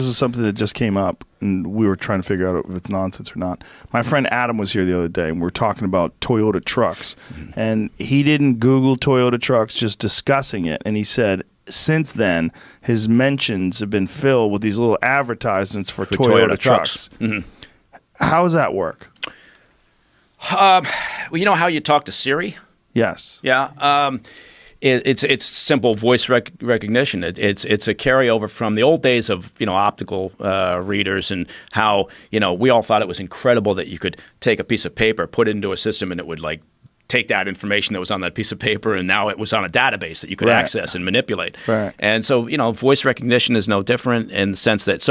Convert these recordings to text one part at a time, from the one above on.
is something that just came up, and we were trying to figure out if it's nonsense or not. My friend Adam was here the other day, and we were talking about Toyota trucks. And he didn't Google Toyota trucks, just discussing it. And he said, since then, his mentions have been filled with these little advertisements for Toyota trucks. How does that work? Well, you know how you talk to Siri? Yes. Yeah. It's simple voice recognition. It's a carryover from the old days of optical readers, and how we all thought it was incredible that you could take a piece of paper, put it into a system, and it would take that information that was on that piece of paper, and now it was on a database that you could access and manipulate. Right. And so voice recognition is no different in the sense that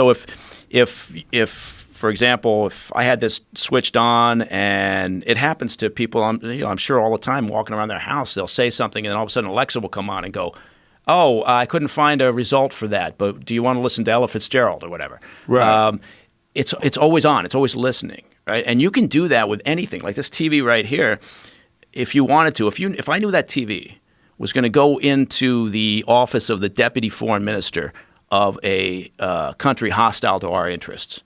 if for example, if I had this switched on, and it happens to people, I'm sure all the time, walking around their house, they'll say something, and then all of a sudden Alexa will come on and go, "Oh, I couldn't find a result for that, but do you want to listen to Ella Fitzgerald or whatever?" Right. It's always on. It's always listening, right? And you can do that with anything, like this TV right here. If you wanted to, if I knew that TV was going to go into the office of the deputy foreign minister of a country hostile to our interests,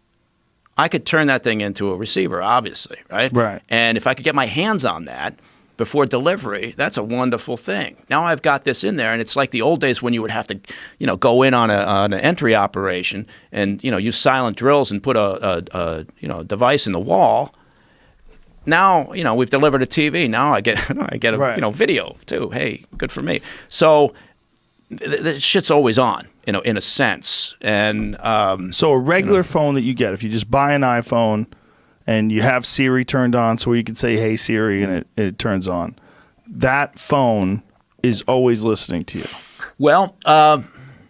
I could turn that thing into a receiver, obviously, right? Right. And if I could get my hands on that before delivery, that's a wonderful thing. Now I've got this in there, and it's like the old days when you would have to, go in on an entry operation and use silent drills and put a device in the wall. Now we've delivered a TV. Now I get a video too. Hey, good for me. So the shit's always on, in a sense. And so a regular phone that you get, if you just buy an iPhone and you have Siri turned on, so you can say, "Hey Siri," and it turns on, that phone is always listening to you. Well,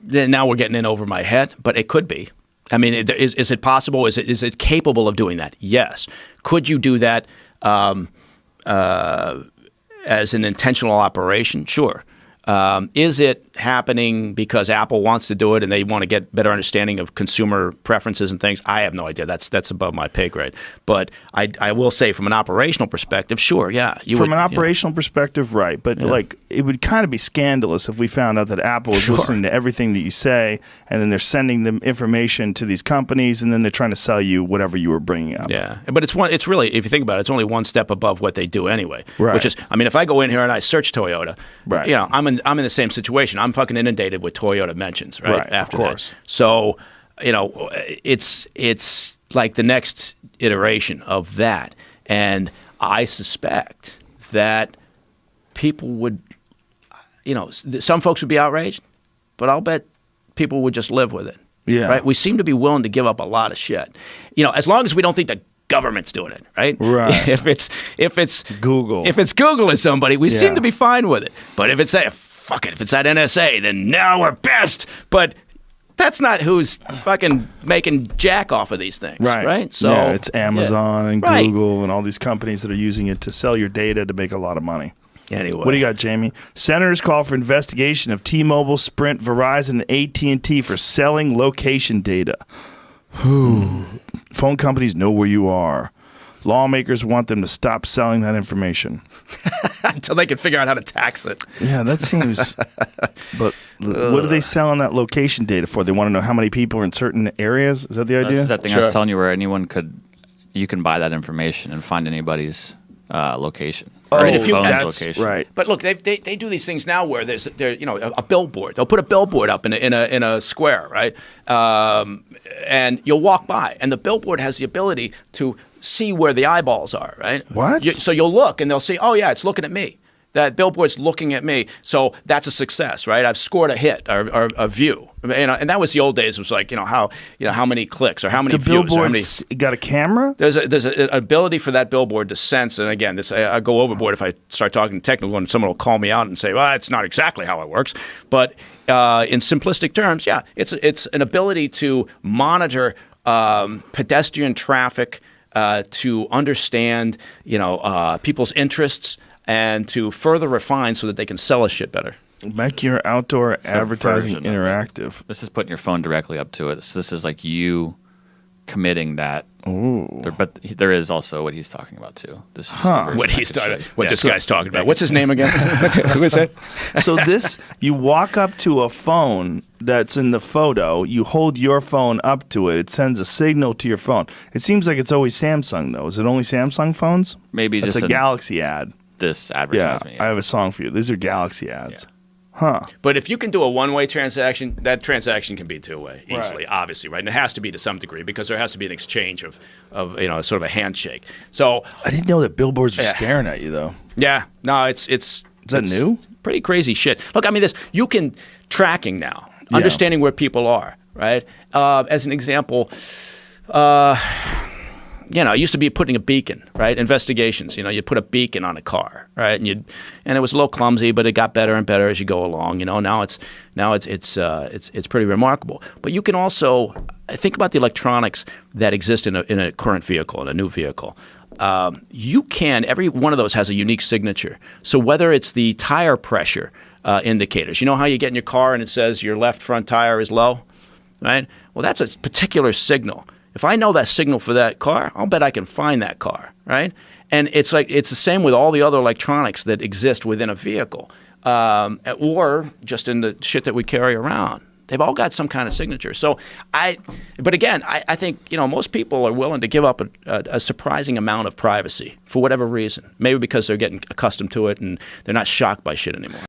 then now we're getting in over my head, but it could be. I mean, is it possible? Is it capable of doing that? Yes. Could you do that as an intentional operation? Sure. Is it happening because Apple wants to do it and they want to get better understanding of consumer preferences and things? I have no idea. That's above my pay grade. But I will say, from an operational perspective, sure, yeah. From an operational perspective, right. But it would kind of be scandalous if we found out that Apple is listening to everything that you say, and then they're sending them information to these companies, and then they're trying to sell you whatever you were bringing up. Yeah, but it's really, if you think about it, it's only one step above what they do anyway. Right. Which is, if I go in here and I search Toyota, right. I'm in the same situation. I'm fucking inundated with Toyota mentions, right? Right, after of course. that. So, it's like the next iteration of that. And I suspect that people would, some folks would be outraged, but I'll bet people would just live with it. Yeah. Right? We seem to be willing to give up a lot of shit. As long as we don't think the government's doing it, right? Right. If it's Google. If it's Google or somebody, we seem to be fine with it. But if it's if it's that NSA, then now we're pissed. But that's not who's fucking making jack off of these things, right? So yeah, it's Amazon and Google and all these companies that are using it to sell your data to make a lot of money. Anyway. What do you got, Jamie? Senators call for investigation of T-Mobile, Sprint, Verizon, and AT&T for selling location data. Phone companies know where you are. Lawmakers want them to stop selling that information. Until they can figure out how to tax it. Yeah, that seems... But what are they selling that location data for? They want to know how many people are in certain areas? Is that the idea? That's that thing I was telling you, where you can buy that information and find anybody's location. That's location. Right. But look, they do these things now where there's a billboard. They'll put a billboard up in a square, right? And you'll walk by, and the billboard has the ability to see where the eyeballs are, right? What? So you'll look, and they'll say, "Oh yeah, it's looking at me. That billboard's looking at me." So that's a success, right? I've scored a hit or a view. And that was the old days. It was like how many clicks or how many views. The billboard's got a camera? There's an ability for that billboard to sense. And again, I go overboard if I start talking technical, and someone will call me out and say, "Well, it's not exactly how it works." But in simplistic terms, yeah, it's an ability to monitor pedestrian traffic, to understand people's interests, and to further refine so that they can sell us shit better. Make your outdoor advertising interactive. This is putting your phone directly up to it. So this is like you committing that. Ooh. But there is also what he's talking about too. This is just the version What I he's could talking, show you. what Yeah. this guy's talking about. What's his name again? Who is that? So this, you walk up to a phone that's in the photo, you hold your phone up to it, it sends a signal to your phone. It seems like it's always Samsung though. Is it only Samsung phones? Maybe It's just a Galaxy ad. this Yeah, advertisement. I have a song for you. These are Galaxy ads. Yeah. Huh. But if you can do a one-way transaction, that transaction can be two-way easily, Right. obviously, right? And it has to be to some degree because there has to be an exchange of sort of a handshake. So I didn't know that billboards were Yeah. staring at you though. yeah, no, it's Is that it's new? Pretty crazy shit. Look, I mean, you can tracking now, understanding where people are, right? As an example, it used to be putting a beacon, right? Investigations, you put a beacon on a car, right? And it was a little clumsy, but it got better and better as you go along. Now it's pretty remarkable. But you can also think about the electronics that exist in a current vehicle, in a new vehicle. Every one of those has a unique signature. So whether it's the tire pressure indicators, you know how you get in your car and it says your left front tire is low, right? Well, that's a particular signal. If I know that signal for that car, I'll bet I can find that car, right? And it's the same with all the other electronics that exist within a vehicle, or just in the shit that we carry around. They've all got some kind of signature. So but again, I think most people are willing to give up a surprising amount of privacy for whatever reason. Maybe because they're getting accustomed to it and they're not shocked by shit anymore.